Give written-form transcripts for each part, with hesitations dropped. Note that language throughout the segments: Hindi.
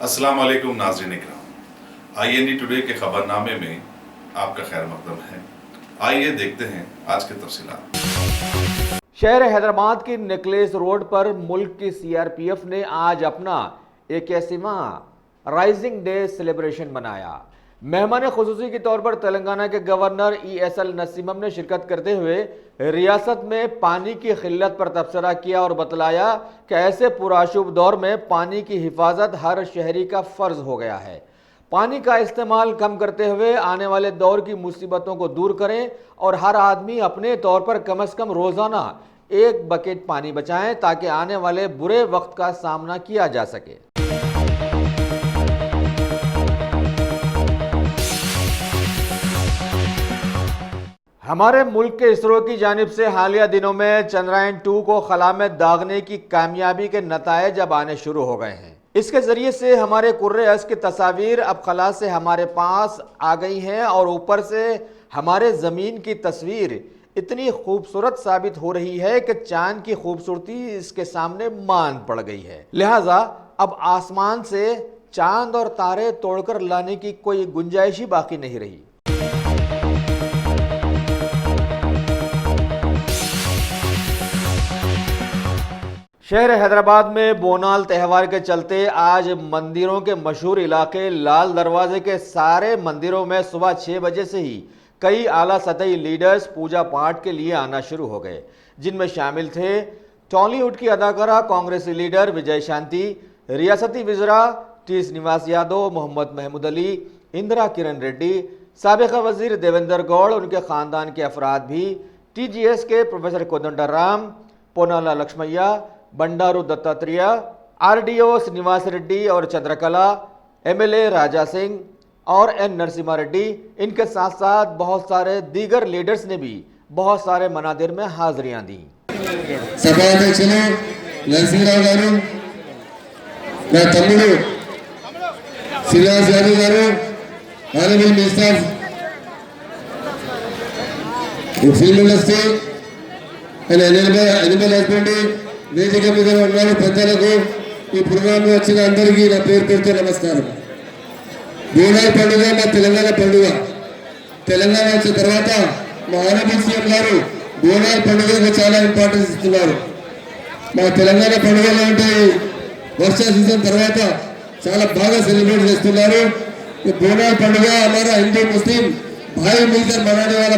अस्सलाम वालेकुम नाज़रीन इकराम, IND टुडे के खबरनामे में आपका खैर मकदम है। आइए देखते हैं आज के तफसीलात। शहर हैदराबाद की नेकलेस रोड पर मुल्क की CRPF ने आज अपना 81वां राइजिंग डे सेलिब्रेशन मनाया। मेहमान खुसूसी के तौर पर तेलंगाना के गवर्नर ESL नसीमम ने शिरकत करते हुए रियासत में पानी की किल्लत पर तबसरा किया और बतलाया कि ऐसे पुराशुभ दौर में पानी की हिफाजत हर शहरी का फर्ज हो गया है। पानी का इस्तेमाल कम करते हुए आने वाले दौर की मुसीबतों को दूर करें और हर आदमी अपने तौर पर कम से कम रोजाना 1 बकेट पानी बचाएं ताकि आने वाले बुरे वक्त का सामना किया जा सके। हमारे मुल्क के इसरो की जानिब से हालिया दिनों में चंद्रयान 2 को खला में दागने की कामयाबी के नतायज अब आने शुरू हो गए हैं। इसके जरिए से हमारे कुर्रे-अज़्म की तस्वीर अब खला से हमारे पास आ गई हैं और ऊपर से हमारे ज़मीन की तस्वीर इतनी खूबसूरत साबित हो रही है कि चांद की खूबसूरती इसके सामने मान पड़ गई है। लिहाजा अब आसमान से चांद और तारे तोड़कर लाने की कोई गुंजाइश ही बाकी नहीं रही। शहर हैदराबाद में बोनाल त्यौहार के चलते आज मंदिरों के मशहूर इलाके लाल दरवाजे के सारे मंदिरों में सुबह 6 बजे से ही कई आला सतही लीडर्स पूजा पाठ के लिए आना शुरू हो गए, जिनमें शामिल थे टॉलीवुड की अदाकारा कांग्रेसी लीडर विजय शांति, रियासती वज़रा T श्रीनिवास यादव, मोहम्मद महमूद अली, इंदिरा किरण रेड्डी, साबिका वजीर देवेंद्र गौड़, उनके खानदान के अफराद भी, TGS के प्रोफेसर कोदंडराम, पोनाला लक्ष्मैया, बंडारू दत्तात्रेय, RDO श्रीनिवास रेड्डी और चंद्रकला, MLA राजा सिंह और N नरसिम्हा रेड्डी, इनके साथ साथ बहुत सारे दीगर लीडर्स ने भी बहुत सारे मनादिर में हाजिरियां दी। సభాధ్యక్షులు నరసింహరావు గారు, నా తమ్ముడు శ్రీనివాస్ యాదవ్ గారు, honourable minister of film industry and Animal husbandry వేదిక మీద ఉన్న పెద్దలకు, ఈ ప్రోగ్రాంలో వచ్చిన అందరికీ నా పేరుతో నమస్కారం. బోనాల పండుగ మా తెలంగాణ పండుగ. తెలంగాణ వచ్చిన తర్వాత మా ఆనరబుల్ సీఎం గారు బోనాల పండుగకు చాలా ఇంపార్టెన్స్ ఇస్తున్నారు. మా తెలంగాణ పండుగలు అంటే వర్ష సీజన్ తర్వాత చాలా బాగా सेलिब्रेट చేస్తున్నారు. बोनाल पंడుగ हमारा हिंदू मुस्लिम भाई मिलकर मनाने वाला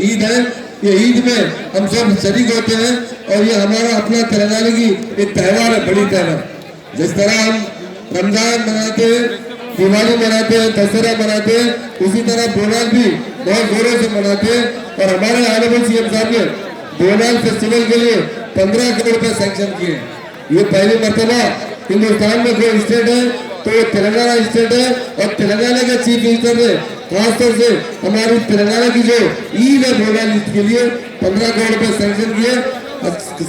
ईद है. ये ईद में हम सब शरीक होते हैं और ये हमारा अपना तेलंगाना की एक त्यौहार है, बड़ी त्यौहार. जिस तरह हम रमजान मनाते हैं, दिवाली मनाते हैं, दशहरा मनाते हैं, उसी तरह बोनाल भी बहुत जोरों से मनाते हैं. और हमारे ऑनरेबल सीएम साहब ने बोनाल फेस्टिवल के लिए 15 करोड़ रुपए सैंक्शन किए. ये पहली मरतबा हिंदुस्तान में कोई स्टेट है तो ये तेलंगाना स्टेट है. और तेलंगाना के चीफ मिनिस्टर ने खासतौर से हमारी तेलंगाना की जो ईद है बोनाल ईद के लिए 15 करोड़ रुपए सैंक्शन किए.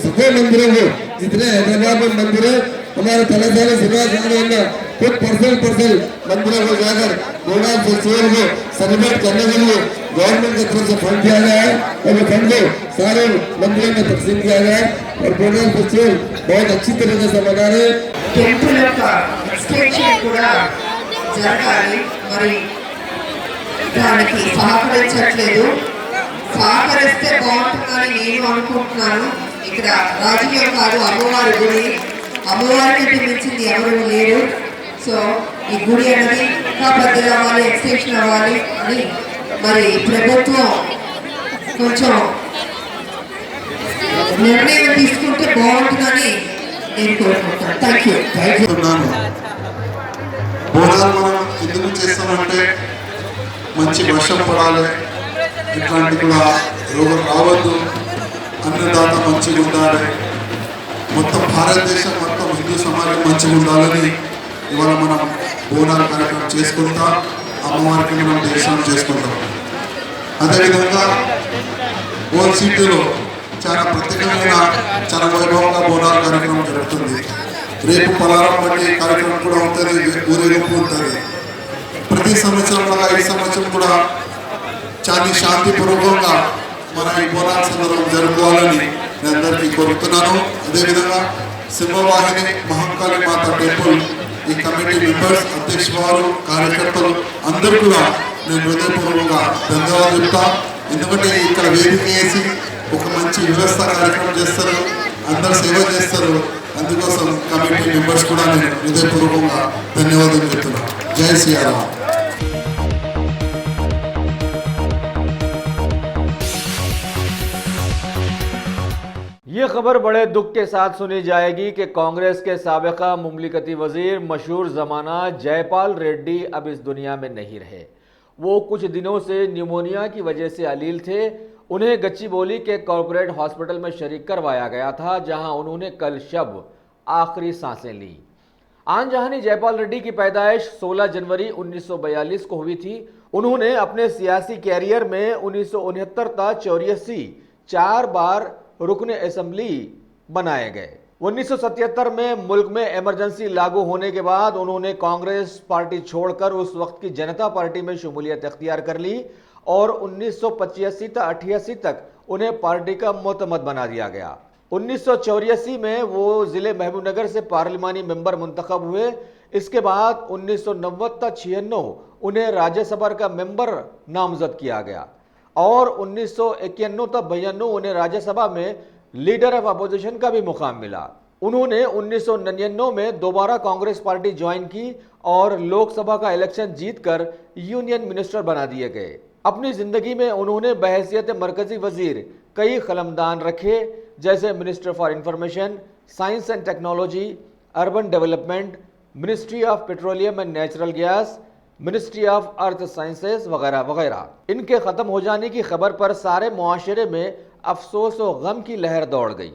सभी मंदिरों को, जितने हैदराबाद में मंदिर है, हमारे तेलंगाना सिवाय खुद पर्सनल मंदिरों को जाकर बोनाल फेस्टिवल को सेलिब्रेट करने के लिए गवर्नमेंट की तरफ से फंड दिया गया है और ये फंड को सारे मंदिरों में तकसीम किया गया है. और बोनाल फेस्टिवल बहुत अच्छी तरीके से मना रहे हैं. టెంపుల్ యొక్క ఎక్స్టెన్షన్ కూడా జరగాలి, మరి దానికి సహకరించట్లేదు. సహకరిస్తే బాగుంటుందని నేను అనుకుంటున్నాను. ఇక్కడ రాజకీయం కాదు, అమ్మవారి గుడి, అమ్మవారికి మించింది ఎవరు లేరు. సో ఈ గుడి అనేది ఇంకా పెద్దగా అవ్వాలి, ఎక్స్టెన్షన్ అవ్వాలి అని మరి ప్రభుత్వం కొంచెం నిర్ణయం తీసుకుంటే బాగుంటుందని నేను కోరుకుంటాను. Thank you. బోనాలు మనం ఎందుకు చేస్తామంటే మంచి వర్షం పడాలి, ఇట్లాంటి కూడా రోగం రావద్దు, అన్నదాత మంచిగా ఉండాలి, మొత్తం భారతదేశం మొత్తం హిందూ సమాజం మంచిగా ఉండాలని ఇవాళ మనం బోనాల కార్యక్రమం చేసుకుంటాం. అమ్మవారికి మనం దర్శనం చేసుకుంటాం. అదేవిధంగా ఓల్ సిటీలో చాలా ప్రత్యేకమైన చాలా వైభవంగా బోనాల కార్యక్రమం జరుగుతుంది. రేపు పలారం వంటి కార్యక్రమం కూడా ఉంటుంది, ఊరేగింపు ఉంటుంది. ప్రతి సంవత్సరం లాగా ఈ సంవత్సరం కూడా చాలా శాంతిపూర్వకంగా మన ఈ బోనాల సందర్భం జరుపుకోవాలని నేను అందరికీ కోరుతున్నాను. అదేవిధంగా సింహవాహిని మహంకాళి మాత టెంపుల్ ఈ కమిటీ మెంబర్స్, అధ్యక్ష వారు, కార్యకర్తలు అందరూ కూడా నేను హృదయపూర్వకంగా ధన్యవాదాలు చెప్తా. ఎందుకంటే ఇక్కడ వేదిక వేసి ఒక మంచి వ్యవస్థ కార్యక్రమం చేస్తారు, అందరు సేవ చేస్తారు. అందుకోసం కమిటీ మెంబర్స్ కూడా నేను హృదయపూర్వకంగా ధన్యవాదాలు చెప్తున్నాను. జై శ్రీరామ్. ये खबर बड़े दुख के साथ सुनी जाएगी कि कांग्रेस के साबिका मुमलिकती वजीर मशहूर जमाना जयपाल रेड्डी अब इस दुनिया में नहीं रहे। वो कुछ दिनों से न्यूमोनिया की वजह से अलील थे। उन्हें गच्चीबोली के कॉरपोरेट हॉस्पिटल में शरीक करवाया गया था, जहां उन्होंने कल शब आखिरी सांसें ली। आन जहानी जयपाल रेड्डी की पैदाइश 16 जनवरी 1942 को हुई थी। उन्होंने अपने सियासी कैरियर में 1969 तक 84 4 बार रुकन असेंबली बनाए गए। 1977 में मुल्क में इमरजेंसी लागू होने के बाद उन्होंने कांग्रेस पार्टी छोड़कर उस वक्त की जनता पार्टी में शमूलियत अख्तियार कर ली और 1985 तक 88 तक उन्हें पार्टी का मोतमद बना दिया गया। 1984 में वो जिले महबूबनगर से पार्लिमानी मेंबर मुंतखब हुए। इसके बाद 1990 तक 96 उन्हें राज्यसभा का मेंबर नामजद किया गया और 1991 तक 92 उन्हें राज्यसभा में लीडर ऑफ अपोजिशन का भी मुकाम मिला। उन्होंने 1999 में दोबारा कांग्रेस पार्टी ज्वाइन की और लोकसभा का इलेक्शन जीतकर यूनियन मिनिस्टर बना दिए गए। अपनी जिंदगी में उन्होंने बहैसियत मरकजी वजीर कई कलमदान रखे, जैसे minister for information, science and technology, urban development, ministry of petroleum and natural gas, ministry of earth sciences वगैरह वगैरह। इनके ख़त्म हो जाने की खबर पर सारे मुआशरे में अफसोस और गम की लहर दौड़ गई।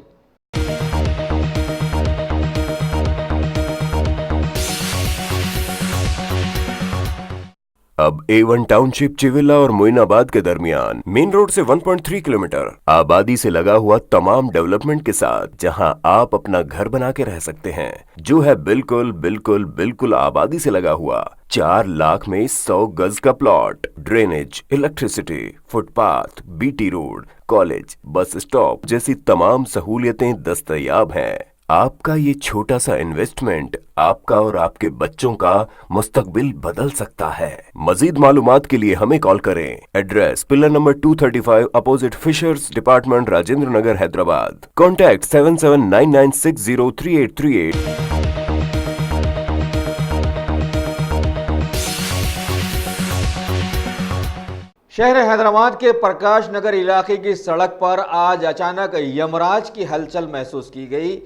अब A1 टाउनशिप चिविला और मोइनाबाद के दरमियान मेन रोड से 1.3 किलोमीटर आबादी से लगा हुआ तमाम डेवलपमेंट के साथ जहां आप अपना घर बना के रह सकते हैं, जो है बिल्कुल बिल्कुल बिल्कुल आबादी से लगा हुआ। 4 लाख में 100 गज का plot, drainage, electricity, footpath, BT road, college, bus stop जैसी तमाम सहूलियतें दस्तयाब हैं। आपका ये छोटा सा इन्वेस्टमेंट आपका और आपके बच्चों का मुस्तकबिल बदल सकता है। मजीद मालूमात के लिए हमें कॉल करें। Address pillar number 235 opposite fishers department, Rajendra Nagar, Hyderabad. Contact 7799603838। शहर हैदराबाद के प्रकाश नगर इलाके की सड़क पर आज अचानक यमराज की हलचल महसूस की गई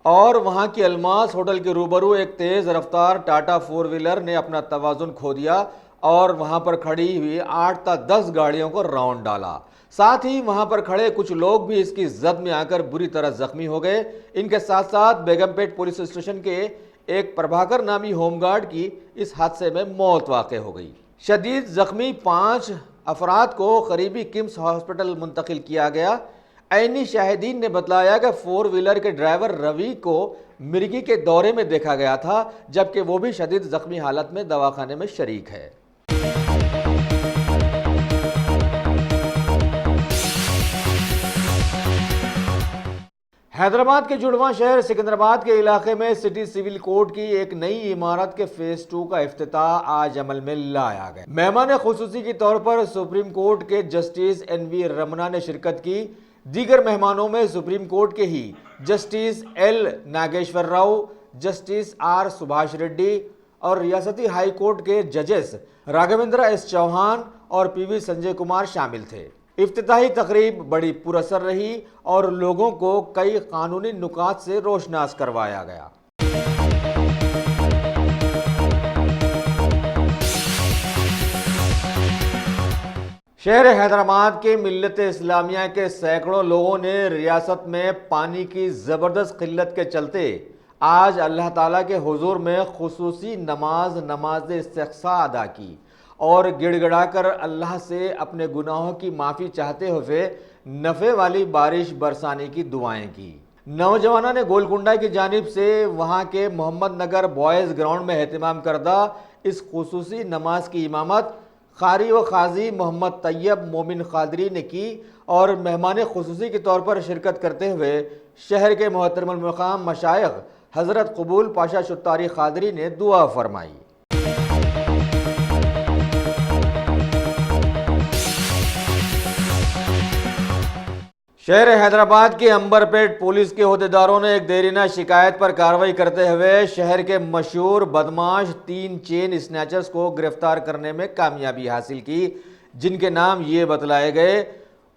और वहां की अलमास होटल के रूबरू एक तेज रफ्तार टाटा 4 व्हीलर ने अपना तवाजुन खो दिया और वहां पर खड़ी हुई 8 से 10 गाड़ियों को राउंड डाला। साथ ही वहां पर खड़े कुछ लोग भी इसकी जद में आकर बुरी तरह जख्मी हो गए। इनके साथ साथ बेगमपेट पुलिस स्टेशन के एक प्रभाकर नामी होमगार्ड की इस हादसे में मौत वाक़ हो गई। शदीद जख्मी 5 अफराद को करीबी किम्स हॉस्पिटल मुंतकिल किया गया। ऐनी शाहिदीन ने बतलाया कि 4 व्हीलर के ड्राइवर रवि को मिर्गी के दौरे में देखा गया था, जबकि वो भी शदीद जख्मी हालत में दवाखाने में शरीक है। हैदराबाद के जुड़वां शहर सिकंदराबाद के इलाके में सिटी सिविल कोर्ट की एक नई इमारत के फेज 2 का इफ्तिताह आज अमल में लाया गया। मेहमान खुसूसी के तौर पर सुप्रीम कोर्ट के जस्टिस NV रमना ने शिरकत की। दीगर मेहमानों में सुप्रीम कोर्ट के ही justice L Nageswara Rao, justice R Subhash Reddy और रियासती हाई कोर्ट के जजेस राघवेंद्र S चौहान और PV संजय कुमार शामिल थे। इफ्तिताही तकरीब बड़ी पुरअसर रही और लोगों को कई कानूनी नुकात से रोशनास करवाया गया। शहर हैदराबाद के मिल्लत इस्लामिया के सैकड़ों लोगों ने रियासत में पानी की ज़बरदस्त किल्लत के चलते आज अल्लाह ताला के हुजूर में खुसूसी नमाज इस्तिग़फ़ार अदा की और गिड़गिड़ाकर अल्लाह से अपने गुनाहों की माफ़ी चाहते हुए नफ़े वाली बारिश बरसाने की दुआएं की। नौजवानों ने गोलकुंडा की जानिब से वहाँ के मोहम्मद नगर बॉयज़ ग्राउंड में एहतमाम करदा इस खुसूसी नमाज की इमामत कारी व खाजी मोहम्मद तैयब मोमिन कादरी ने की और मेहमान खुसूसी के तौर पर शिरकत करते हुए शहर के मोहतरमुल मकाम मशाइख हज़रत कबूल पाशा शुत्तारी खादरी ने दुआ फरमाई। शहर हैदराबाद के अंबरपेट पुलिस के अहदेदारों ने एक देरीना शिकायत पर कार्रवाई करते हुए शहर के मशहूर बदमाश 3 चेन स्नैचर्स को गिरफ्तार करने में कामयाबी हासिल की, जिनके नाम ये बतलाए गए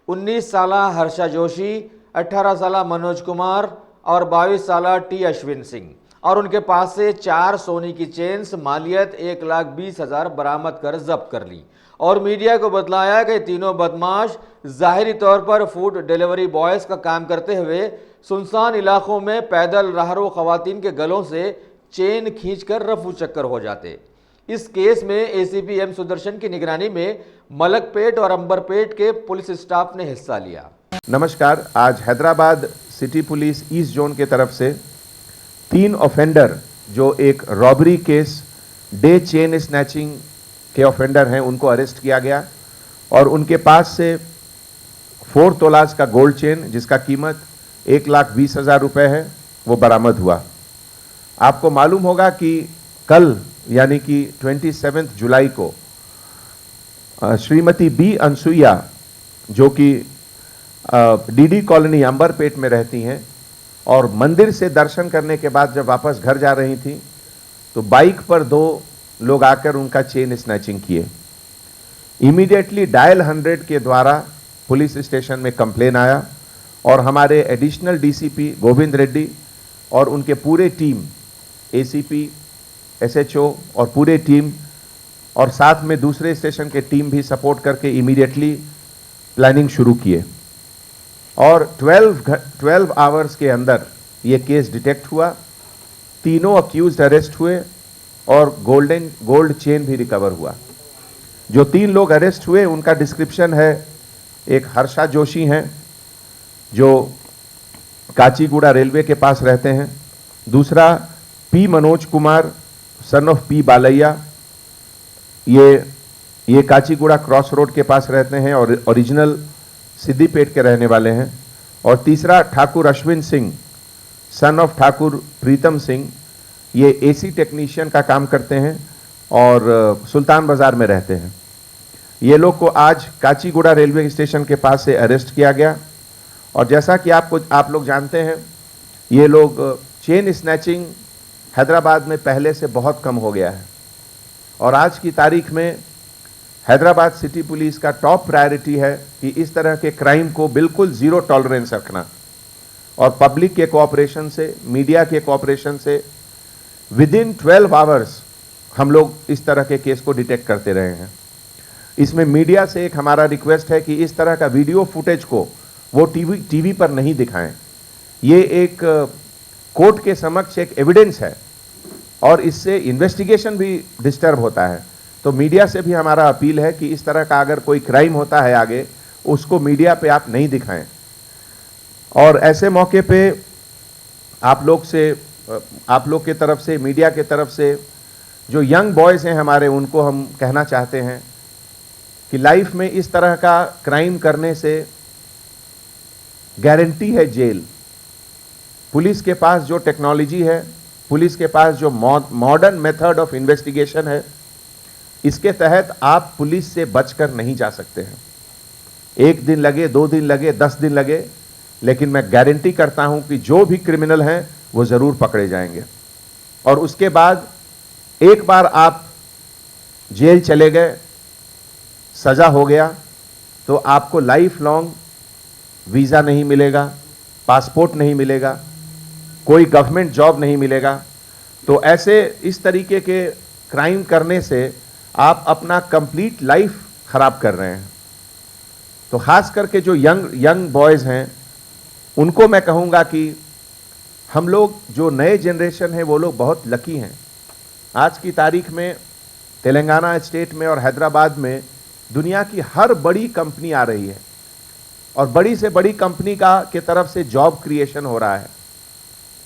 19 साला हर्षा जोशी, 18 साला मनोज कुमार और 22 साला टी अश्विन सिंह, और उनके पास से 4 सोने की चेन्स मालियत 1,20,000 बरामद कर जब्त कर ली। और मीडिया को बतलाया कि तीनों बदमाश जाहिरी तौर पर फूड डिलीवरी बॉयज़ का काम करते हुए सुनसान इलाकों में पैदल राहरो खवातीन के गलों से चेन खींचकर रफू चक्कर हो जाते। इस केस में एसीपी एम सुदर्शन की निगरानी में मलकपेट और अंबरपेट के पुलिस स्टाफ ने हिस्सा लिया। नमस्कार। आज Hyderabad city police east zone के तरफ से 3 ऑफेंडर जो एक robbery case, day chain snatching के ऑफेंडर हैं, उनको अरेस्ट किया गया और उनके पास से 4 तोलास का गोल्ड चेन जिसका कीमत 1,20,000 रुपये है वो बरामद हुआ। आपको मालूम होगा कि कल यानी कि 27 जुलाई को श्रीमती बी अनसुईया जो कि डीडी कॉलोनी अंबरपेट में रहती हैं और मंदिर से दर्शन करने के बाद जब वापस घर जा रही थी तो बाइक पर 2 लोग आकर उनका चेन स्नैचिंग किए। इमीडिएटली डायल 100 के द्वारा पुलिस स्टेशन में कंप्लेन आया और हमारे एडिशनल डीसीपी गोविंद रेड्डी और उनके पूरे टीम, एसीपी, एसएचओ और पूरे टीम और साथ में दूसरे स्टेशन के टीम भी सपोर्ट करके इमीडिएटली प्लानिंग शुरू किए और 12 आवर्स के अंदर ये केस डिटेक्ट हुआ। तीनों अक्यूज्ड अरेस्ट हुए और गोल्ड चेन भी रिकवर हुआ। जो 3 लोग अरेस्ट हुए उनका डिस्क्रिप्शन है, एक हर्षा जोशी हैं जो काचीगुड़ा रेलवे के पास रहते हैं, दूसरा P Manoj Kumar son of P Balayya, ये काचीगुड़ा क्रॉस रोड के पास रहते हैं और ओरिजिनल सिद्दीपेट के रहने वाले हैं, और तीसरा ठाकुर अश्विन सिंह सन ऑफ ठाकुर प्रीतम सिंह, ये एसी टेक्नीशियन का काम करते हैं और सुल्तान बाजार में रहते हैं। ये लोग को आज काचीगुड़ा रेलवे स्टेशन के पास से अरेस्ट किया गया और जैसा कि आप लोग जानते हैं ये लोग चेन स्नैचिंग हैदराबाद में पहले से बहुत कम हो गया है और आज की तारीख में हैदराबाद सिटी पुलिस का टॉप प्रायोरिटी है कि इस तरह के क्राइम को बिल्कुल ज़ीरो टॉलरेंस रखना और पब्लिक के कोऑपरेशन से, मीडिया के कोऑपरेशन से विदिन 12 आवर्स हम लोग इस तरह के केस को डिटेक्ट करते रहे हैं। इसमें मीडिया से एक हमारा रिक्वेस्ट है कि इस तरह का वीडियो फुटेज को वो टीवी पर नहीं दिखाएं। ये एक कोर्ट के समक्ष एक एविडेंस है और इससे इन्वेस्टिगेशन भी डिस्टर्ब होता है। तो मीडिया से भी हमारा अपील है कि इस तरह का अगर कोई क्राइम होता है आगे, उसको मीडिया पे आप नहीं दिखाएं। और ऐसे मौके पे आप लोग के तरफ से, मीडिया के तरफ से जो यंग बॉयज़ हैं हमारे, उनको हम कहना चाहते हैं कि लाइफ में इस तरह का क्राइम करने से गारंटी है जेल। पुलिस के पास जो टेक्नोलॉजी है, पुलिस के पास जो मॉडर्न मेथड ऑफ इन्वेस्टिगेशन है, इसके तहत आप पुलिस से बचकर नहीं जा सकते हैं। 1 दिन लगे, 2 दिन लगे, 10 दिन लगे, लेकिन मैं गारंटी करता हूं कि जो भी क्रिमिनल हैं वो ज़रूर पकड़े जाएंगे। और उसके बाद एक बार आप जेल चले गए, सज़ा हो गया, तो आपको लाइफ लॉन्ग वीज़ा नहीं मिलेगा, पासपोर्ट नहीं मिलेगा, कोई गवर्नमेंट जॉब नहीं मिलेगा। तो ऐसे इस तरीके के क्राइम करने से आप अपना कंप्लीट लाइफ ख़राब कर रहे हैं। तो ख़ास करके जो यंग बॉयज़ हैं उनको मैं कहूँगा कि हम लोग जो नए जनरेशन है वो लोग बहुत लकी हैं। आज की तारीख में तेलंगाना स्टेट में और हैदराबाद में दुनिया की हर बड़ी कंपनी आ रही है और बड़ी से बड़ी कंपनी के तरफ से जॉब क्रिएशन हो रहा है।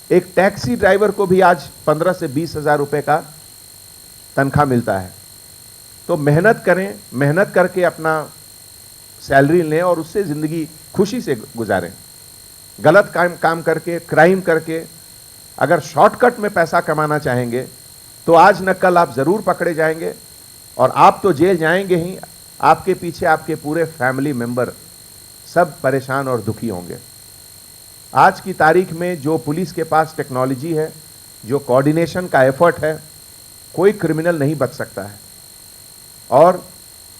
एक टैक्सी ड्राइवर को भी आज 15 से 20 हज़ार रुपये का तनख्वाह मिलता है। तो मेहनत करें, मेहनत करके अपना सैलरी लें और उससे ज़िंदगी खुशी से गुजारें। गलत काम करके, क्राइम करके अगर शॉर्टकट में पैसा कमाना चाहेंगे तो आज न कल आप ज़रूर पकड़े जाएंगे, और आप तो जेल जाएंगे ही, आपके पीछे आपके पूरे फैमिली मेंबर सब परेशान और दुखी होंगे। आज की तारीख में जो पुलिस के पास टेक्नोलॉजी है, जो कोऑर्डिनेशन का एफर्ट है, कोई क्रिमिनल नहीं बच सकता है। और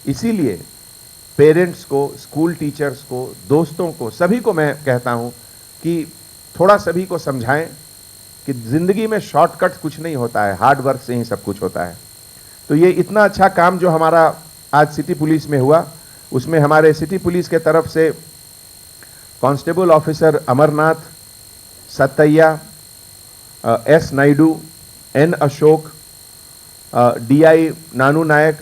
इसीलिए पेरेंट्स को, स्कूल टीचर्स को, दोस्तों को, सभी को मैं कहता हूं कि थोड़ा सभी को समझाएं कि ज़िंदगी में शॉर्टकट कुछ नहीं होता है, हार्ड वर्क से ही सब कुछ होता है। तो ये इतना अच्छा काम जो हमारा आज सिटी पुलिस में हुआ, उसमें हमारे सिटी पुलिस के तरफ से constable officer Amarnath, Sattaiah, S Naidu, N Ashok, DI Nanu Nayak,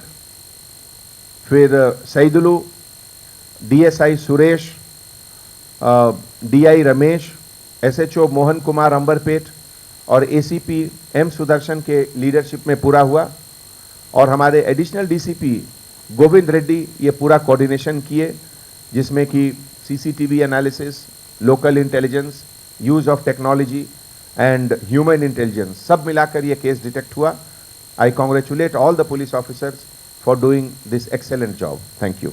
फिर Saidulu, DSI Suresh, DI Ramesh, SHO Mohan Kumar Amberpet और एसीपी एम सुदर्शन के लीडरशिप में पूरा हुआ। और हमारे एडिशनल डीसीपी गोविंद रेड्डी ये पूरा कोऑर्डिनेशन किए, जिसमें कि CCTV analysis, local intelligence, use of technology and human intelligence सब मिलाकर ये केस डिटेक्ट हुआ। I congratulate all the police officers for doing this excellent job. Thank you.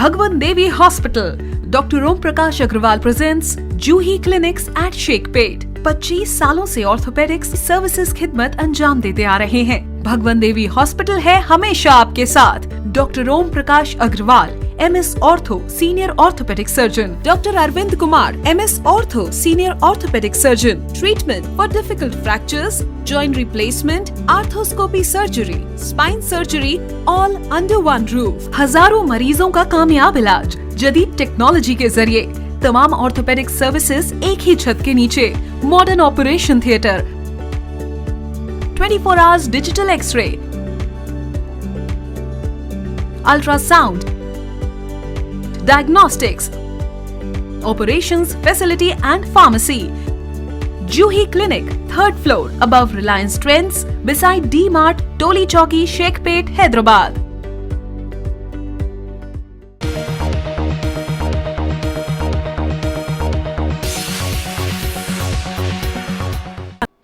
Bhagwan Devi Hospital, Dr. Om Prakash Agrawal presents Juhi Clinics at Shekpet। 25 सालों से ऑर्थोपेडिक्स सर्विसेज खिदमत अंजाम देते आ रहे हैं। भगवान देवी हॉस्पिटल है हमेशा आपके साथ। Doctor Om Prakash Agarwal, MS ortho, senior orthopaedic surgeon. Doctor Arvind Kumar, MS ortho, senior orthopaedic surgeon. Treatment for difficult fractures, joint replacement, arthroscopy surgery, spine surgery, all under one roof. हजारों मरीजों का कामयाब इलाज जदीद टेक्नोलॉजी के जरिए। तमाम ऑर्थोपेडिक सर्विसेज एक ही छत के नीचे। Modern operation theatre, 24 hours digital x ray, ultrasound, diagnostics, operations facility and pharmacy. Juhi Clinic, 3rd floor, above Reliance Trends, beside D-Mart, Toli Chowki, Shekpet, Hyderabad.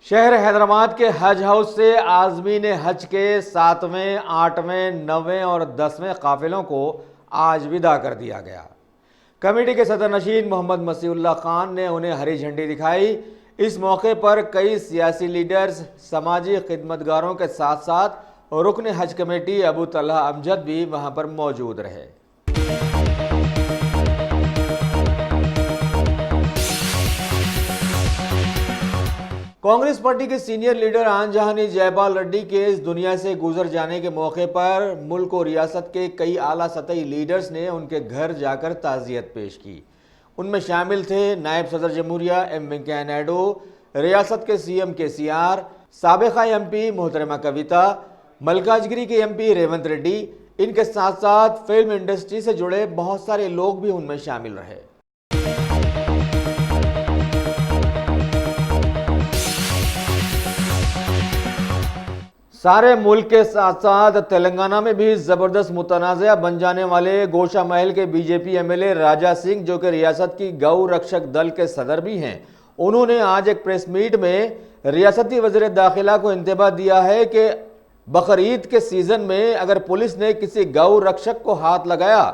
शहर हैदराबाद के हज हाउस से आज़मीन हज के 7वें, 8वें, 9वें और 10वें काफिलों को आज विदा कर दिया गया। कमेटी के सदर नशीन मोहम्मद मसीहुल्लाह खान ने उन्हें हरी झंडी दिखाई। इस मौके पर कई सियासी लीडर्स, समाजी खिदमतगारों के साथ साथ रुकन हज कमेटी अबू तलहा अमजद भी वहां पर मौजूद रहे। कांग्रेस पार्टी के सीनियर लीडर आनजहानी जयपाल रेड्डी के इस दुनिया से गुजर जाने के मौके पर मुल्क और रियासत के कई आला सतही लीडर्स ने उनके घर जाकर ताज़ियत पेश की। उनमें शामिल थे नायब सदर जमहूरिया एम वेंकैया नायडू, रियासत के CM KCR, साबिका MP मोहतरमा कविता, मलकाजगिरी के MP रेवंत रेड्डी। इनके साथ साथ फिल्म इंडस्ट्री से जुड़े बहुत सारे लोग भी उनमें शामिल रहे। सारे मुल्क के साथ साथ तेलंगाना में भी जबरदस्त मुतनाज़ा बन जाने वाले गोशा महल के बीजेपी MLA राजा सिंह, जो कि रियासत की गौ रक्षक दल के सदर भी हैं, उन्होंने आज एक प्रेस मीट में रियासती वज़ीर दाखिला को इंतबाह दिया है कि बकरीद के सीज़न में अगर पुलिस ने किसी गौ रक्षक को हाथ लगाया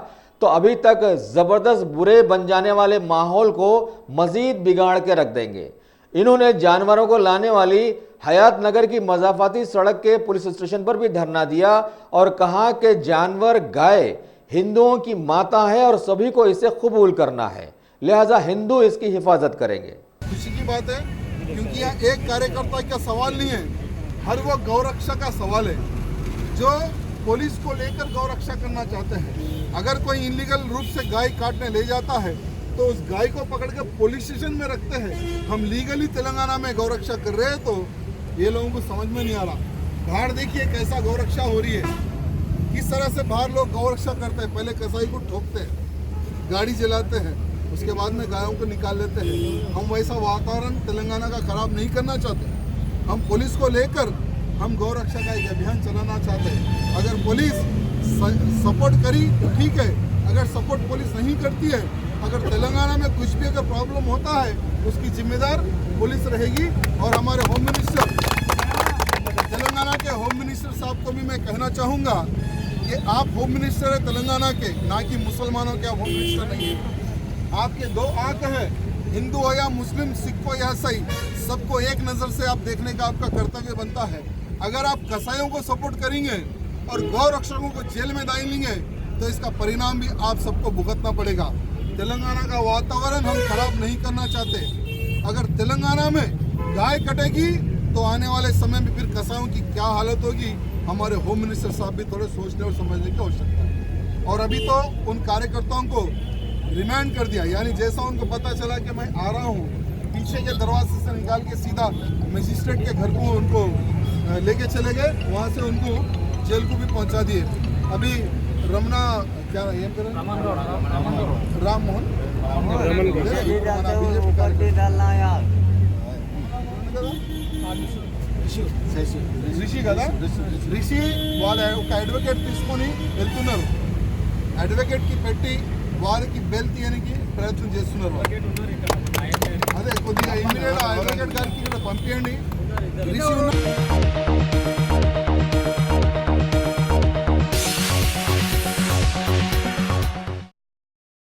तो अभी तक ज़बरदस्त बुरे बन जाने वाले माहौल को मज़ीद बिगाड़ के रख देंगे। इन्होंने जानवरों को लाने वाली हयात नगर की मजाफाती सड़क के पुलिस स्टेशन पर भी धरना दिया और कहा कि जानवर गाय हिंदुओं की माता है और सभी को इसे कबूल करना है, लिहाजा हिंदू इसकी हिफाजत करेंगे। खुशी की बात है क्योंकि यहाँ एक कार्यकर्ता का सवाल नहीं है, हर वो गौरक्षा का सवाल है जो पुलिस को लेकर गौरक्षा करना चाहते हैं। अगर कोई इलीगल रूप से गाय काटने ले जाता है तो उस गाय को पकड़ के पुलिस स्टेशन में रखते हैं। हम लीगली तेलंगाना में गौरक्षा कर रहे हैं तो ये लोगों को समझ में नहीं आ रहा। बाहर देखिए कैसा गौरक्षा हो रही है, किस तरह से बाहर लोग गौरक्षा करते हैं। पहले कसाई को ठोकते हैं, गाड़ी जलाते हैं, उसके बाद में गायों को निकाल लेते हैं। हम वैसा वातावरण तेलंगाना का खराब नहीं करना चाहते। हम पुलिस को लेकर हम गौ रक्षा का एक अभियान चलाना चाहते हैं। अगर पुलिस सपोर्ट करी तो ठीक है, अगर सपोर्ट पुलिस नहीं करती है, अगर तेलंगाना में कुछ भी अगर प्रॉब्लम होता है उसकी जिम्मेदार पुलिस रहेगी। और हमारे होम मिनिस्टर, तेलंगाना के होम मिनिस्टर साहब को भी मैं कहना चाहूँगा कि आप होम मिनिस्टर है तेलंगाना के, ना कि मुसलमानों के आप होम मिनिस्टर नहीं है। आपके दो आंख हैं, हिंदू हो या मुस्लिम, सिख हो या ईसाई, सबको एक नज़र से आप देखने का आपका कर्तव्य बनता है। अगर आप कसाईयों को सपोर्ट करेंगे और गौ रक्षकों को जेल में डालेंगे तो इसका परिणाम भी आप सबको भुगतना पड़ेगा। तेलंगाना का वातावरण हम खराब नहीं करना चाहते। अगर तेलंगाना में गाय कटेगी तो आने वाले समय में फिर कसाईयों की क्या हालत होगी, हमारे होम मिनिस्टर साहब भी थोड़े सोचने और समझने की आवश्यकता है। और अभी तो उन कार्यकर्ताओं को रिमांड कर दिया, यानी जैसा उनको पता चला कि मैं आ रहा हूँ, पीछे के दरवाजे से निकाल के सीधा मजिस्ट्रेट के घर को उनको लेके चले गए, वहाँ से उनको जेल को भी पहुँचा दिए। अभी रमना क्या राम मोहन రిషి కదా, రిషి వాళ్ళ ఒక అడ్వకేట్ తీసుకొని వెళ్తున్నారు. అడ్వకేట్కి పెట్టి వారికి బెయిల్ తీయడానికి ప్రయత్నం చేస్తున్నారు. అదే కొద్దిగా ఇమీడియట్ అడ్వకేట్ గారికి ఇక్కడ పంపించండి. Rishi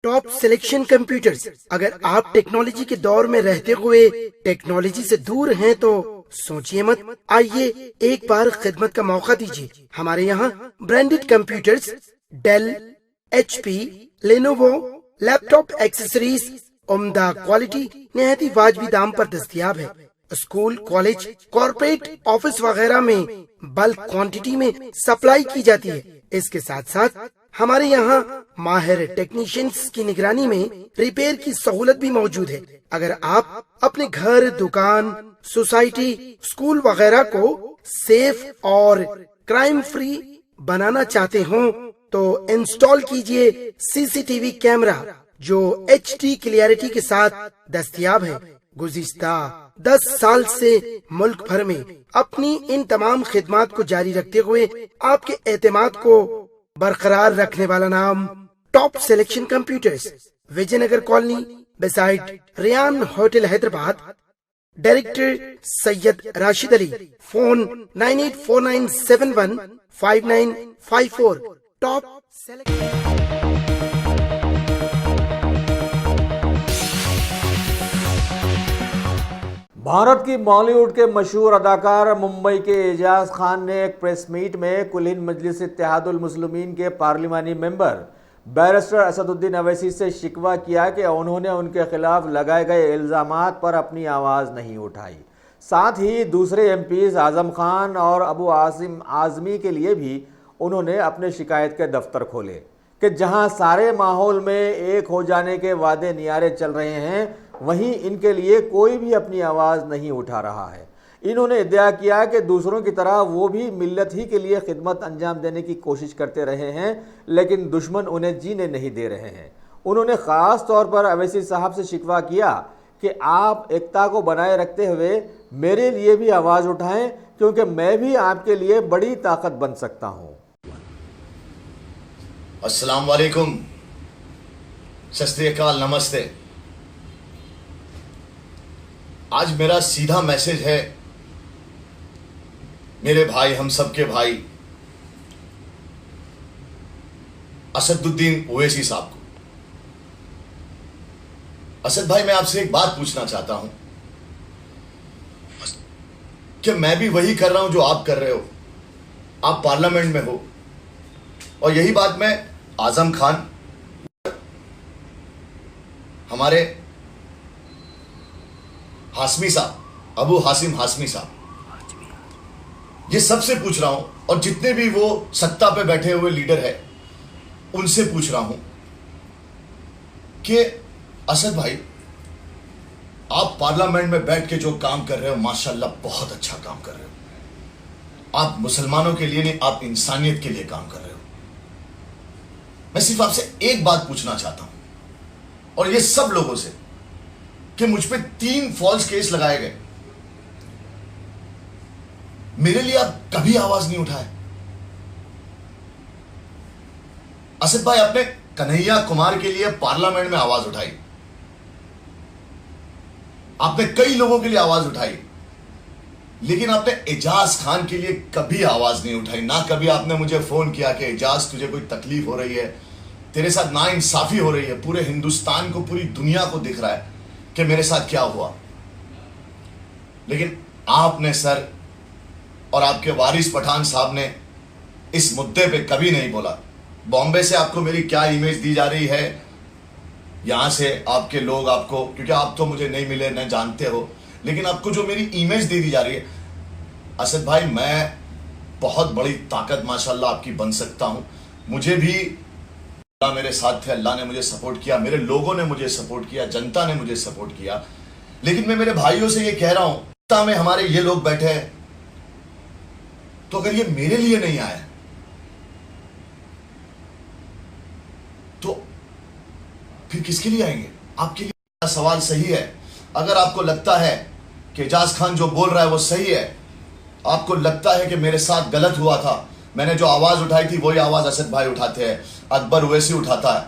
top selection computers. अगर आप टेक्नोलॉजी के दौर में रहते हुए टेक्नोलॉजी से दूर हैं तो सोचिए मत, आइए एक बार खिदमत का मौका दीजिए। हमारे यहाँ branded computers Dell, HP, Lenovo, laptop accessories उम्दा क्वालिटी निहायत ही वाजबी दाम पर दस्तयाब है। स्कूल, कॉलेज, कॉर्पोरेट, ऑफिस वगैरह में बल्क क्वांटिटी में सप्लाई की जाती है। इसके साथ साथ हमारे यहाँ माहिर टेक्नीशियंस की निगरानी में रिपेयर की सहूलत भी मौजूद है। अगर आप अपने घर, दुकान, सोसाइटी, स्कूल वगैरह को सेफ और क्राइम फ्री बनाना चाहते हो तो इंस्टॉल कीजिए CCTV कैमरा जो HD क्लियरिटी के साथ दस्तयाब है। गुज़िश्ता 10 साल से मुल्क भर में अपनी इन तमाम खिदमात को जारी रखते हुए आपके एतमाद को बरकरार रखने वाला नाम top selection computers, Vijaynagar colony beside Riyan hotel Hyderabad. Director Syed Rashid Ali. Phone 9849715954। Top Bharat की बॉलीवुड के मशहूर अदाकार मुंबई के एजाज खान ने एक प्रेस मीट में कुल-हिंद मजलिस इत्तेहादुल मुस्लिमीन के पार्लिमानी मेंबर बैरिस्टर असदुद्दीन अवैसी से शिकवा किया कि उन्होंने उनके खिलाफ लगाए गए इल्ज़ामात पर अपनी आवाज़ नहीं उठाई। साथ ही दूसरे MPs आज़म खान और अबू आसिम आज़मी के लिए भी उन्होंने अपने शिकायत के दफ्तर खोले कि जहां सारे माहौल में एक हो जाने के वादे नियारे चल रहे हैं, वहीं इनके लिए कोई भी अपनी आवाज़ नहीं उठा रहा है। इन्होंने इद्या किया कि दूसरों की तरह वो भी मिल्लत ही के लिए खिदमत अंजाम देने की कोशिश करते रहे हैं, लेकिन दुश्मन उन्हें जीने नहीं दे रहे हैं। उन्होंने ख़ास तौर पर अवैसी साहब से शिकवा किया कि आप एकता को बनाए रखते हुए मेरे लिए भी आवाज़ उठाएं, क्योंकि मैं भी आपके लिए बड़ी ताकत बन सकता हूँ। अस्सलाम वालेकुम, सत श्री अकाल, नमस्ते। आज मेरा सीधा मैसेज है मेरे भाई, हम सबके भाई असदुद्दीन ओवैसी साहब को। असद भाई, मैं आपसे एक बात पूछना चाहता हूं कि मैं भी वही कर रहा हूं जो आप कर रहे हो। आप पार्लियामेंट में हो और यही बात मैं आजम खान, हमारे हाशमी साहब, अबू हासिम हाशमी साहब, ये सबसे पूछ रहा हूं, और जितने भी वो सत्ता पे बैठे हुए लीडर है उनसे पूछ रहा हूं कि असद भाई, आप पार्लियामेंट में बैठ के जो काम कर रहे हो, माशाल्लाह बहुत अच्छा काम कर रहे हो। आप मुसलमानों के लिए नहीं, आप इंसानियत के लिए काम कर रहे हो। मैं सिर्फ आपसे एक बात पूछना चाहता हूं, और ये सब लोगों से, कि मुझ पे 3 फॉल्स केस लगाए गए। मेरे लिए आप कभी आवाज नहीं उठाए। असद भाई, आपने कन्हैया कुमार के लिए पार्लियामेंट में आवाज उठाई, आपने कई लोगों के लिए आवाज उठाई, लेकिन आपने एजाज खान के लिए कभी आवाज नहीं उठाई। ना कभी आपने मुझे फोन किया कि एजाज तुझे कोई तकलीफ हो रही है, तेरे साथ नाइंसाफी हो रही है, पूरे हिंदुस्तान को, पूरी दुनिया को दिख रहा है कि मेरे साथ क्या हुआ। लेकिन आपने सर और आपके वारिस पठान साहब ने इस मुद्दे पे कभी नहीं बोला। बॉम्बे से आपको मेरी क्या इमेज दी जा रही है, यहां से आपके लोग आपको, क्योंकि आप तो मुझे नहीं मिले न जानते हो, लेकिन आपको जो मेरी इमेज दी जा रही है, असद भाई मैं बहुत बड़ी ताकत माशाल्लाह आपकी बन सकता हूं। मुझे भी अल्लाह मेरे साथ थे, अल्लाह ने मुझे सपोर्ट किया, मेरे लोगों ने मुझे सपोर्ट किया, जनता ने मुझे सपोर्ट किया। लेकिन मैं मेरे भाइयों से ये कह रहा हूं, जनता में हमारे ये लोग बैठे हैं, तो अगर ये मेरे लिए नहीं आए तो फिर किसके लिए आएंगे? आपके लिए सवाल सही है। अगर आपको लगता है कि एजाज खान जो बोल रहा है वो सही है, आपको लगता है कि मेरे साथ गलत हुआ था, मैंने जो आवाज उठाई थी वही आवाज असद भाई उठाते हैं, अकबर ओवैसी उठाता है,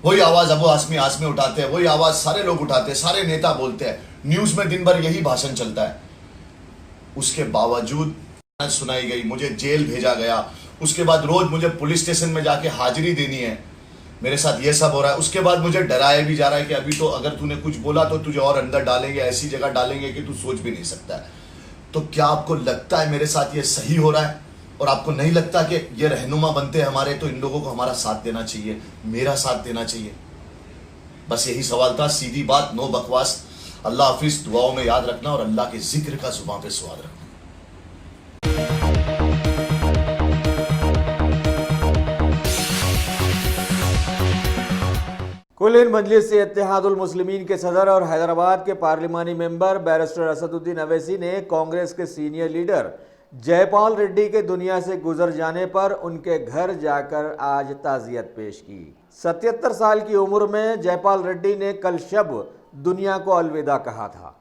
वही आवाज अबू आसमी उठाते हैं, वही आवाज सारे लोग उठाते हैं, सारे नेता बोलते हैं, न्यूज में दिन भर यही भाषण चलता है। उसके बावजूद सुनाई गई, मुझे जेल भेजा गया, उसके बाद रोज मुझे पुलिस स्टेशन में जाके हाजिरी देनी है, मेरे साथ ये सब हो रहा है। उसके बाद मुझे डराया भी जा रहा है कि अभी तो अगर तूने कुछ बोला तो तुझे और अंदर डालेंगे, ऐसी जगह डालेंगे कि तू सोच भी नहीं सकता है। तो क्या आपको लगता है मेरे साथ ये सही हो रहा है? और आपको नहीं लगता कि ये रहनुमा बनते हैं हमारे, तो इन लोगों को हमारा साथ देना चाहिए, मेरा साथ देना चाहिए? बस यही सवाल था, सीधी बात, नो बकवास। अल्लाह हाफिज, दुआओं में याद रखना और अल्लाह के जिक्र का जुबान पे स्वाद रखना। कुल हिंद मजलिस इत्तेहादुल मुस्लिमीन के सदर और हैदराबाद के पार्लिमानी मेंबर बैरिस्टर असदुद्दीन अवैसी ने कांग्रेस के सीनियर लीडर जयपाल रेड्डी के दुनिया से गुजर जाने पर उनके घर जाकर आज ताज़ियत पेश की। 77 साल की उम्र में जयपाल रेड्डी ने कल शब दुनिया को अलविदा कहा था।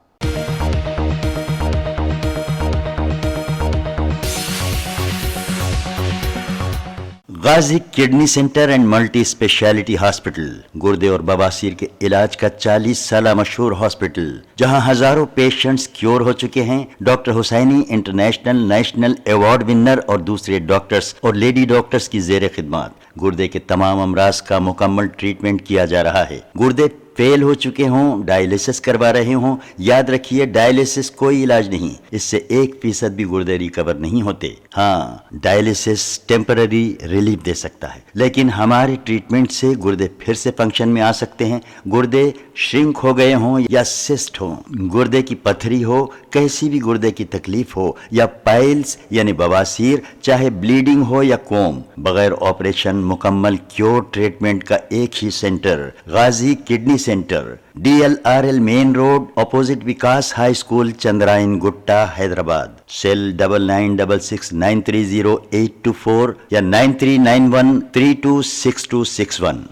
Ghazi kidney centre and multi speciality hospital, गुर्दे और बवासीर के इलाज का 40 साल मशहूर हॉस्पिटल, जहां हजारों पेशेंट्स क्योर हो चुके हैं। Doctor Husaini international national award winner और दूसरे डॉक्टर्स और लेडी डॉक्टर्स की जेर खिदमत गुर्दे के तमाम अमराज का मुकम्मल ट्रीटमेंट किया जा रहा है। गुर्दे फेल हो चुके हों, डायलिसिस करवा रहे हों, याद रखिए डायलिसिस कोई इलाज नहीं, इससे 1% भी गुर्दे रिकवर नहीं होते। हाँ, डायलिसिस टेम्पररी रिलीफ दे सकता है, लेकिन हमारे ट्रीटमेंट से गुर्दे फिर से फंक्शन में आ सकते हैं। गुर्दे श्रिंक हो गए हों या सिस्ट हो, गुर्दे की पथरी हो, कैसी भी गुर्दे की तकलीफ हो, या पाइल्स यानी बवासीर, चाहे ब्लीडिंग हो या कोम, बगैर ऑपरेशन मुकम्मल क्योर ट्रीटमेंट का एक ही centre, Ghazi kidney centre, DLRL main road, opposite Vikas high school, Chandrayan Gutta, Hyderabad. Cell 9966930824 या 9391326261।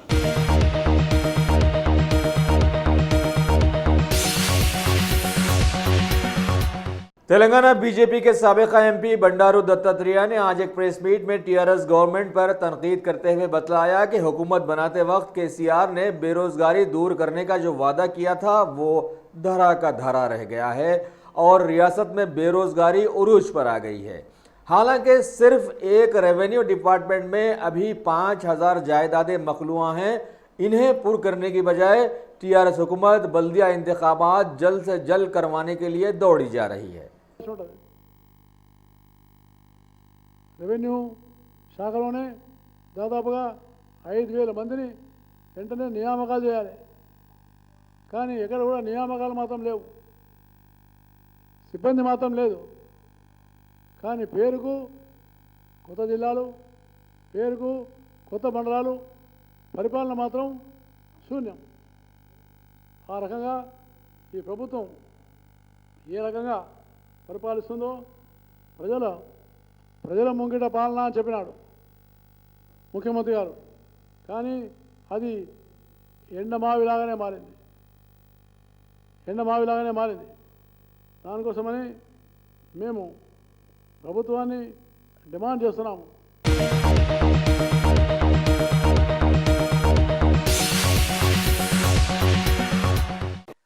तेलंगाना बीजेपी के साबिका MP बंडारू दत्तात्रेय ने आज एक प्रेस मीट में TRS गवर्नमेंट पर तनकीद करते हुए बतलाया कि हुकूमत बनाते वक्त KCR ने बेरोजगारी दूर करने का जो वादा किया था वो धरा का धरा रह गया है और रियासत में बेरोजगारी उरूज पर आ गई है। हालांकि सिर्फ एक रेवेन्यू डिपार्टमेंट में अभी 5000 जायदादें मखलूआ हैं। इन्हें पुर करने की बजाय TRS हुकूमत बल्दिया इंतखाबात जल्द से जल्द करवाने के लिए दौड़ी जा रही है। రెవెన్యూ శాఖలోనే దాదాపుగా 5000 మందిని వెంటనే నియామకాలు చేయాలి, కానీ ఎక్కడ కూడా నియామకాలు మాత్రం లేవు, సిబ్బంది మాత్రం లేదు. కానీ పేరుకు కొత్త జిల్లాలు, పేరుకు కొత్త మండలాలు, పరిపాలన మాత్రం శూన్యం. ఆ రకంగా ఈ ప్రభుత్వం ఏ రకంగా పరిపాలిస్తుందో ప్రజల ముంగిట పాలన అని చెప్పినాడు ముఖ్యమంత్రి గారు, కానీ అది ఎండమావిలాగానే మారింది. దానికోసమని మేము ప్రభుత్వాన్ని డిమాండ్ చేస్తున్నాము.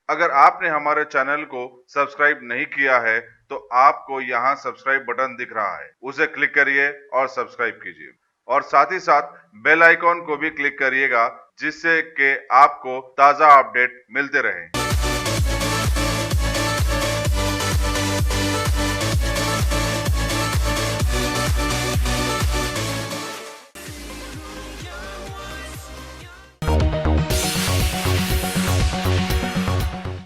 अगर आपने हमारे चैनल को सब्सक्राइब नहीं किया है तो आपको यहाँ सब्सक्राइब बटन दिख रहा है, उसे क्लिक करिए और सब्सक्राइब कीजिए और साथ ही साथ बेल आइकॉन को भी क्लिक करिएगा जिससे कि आपको ताज़ा अपडेट मिलते रहें।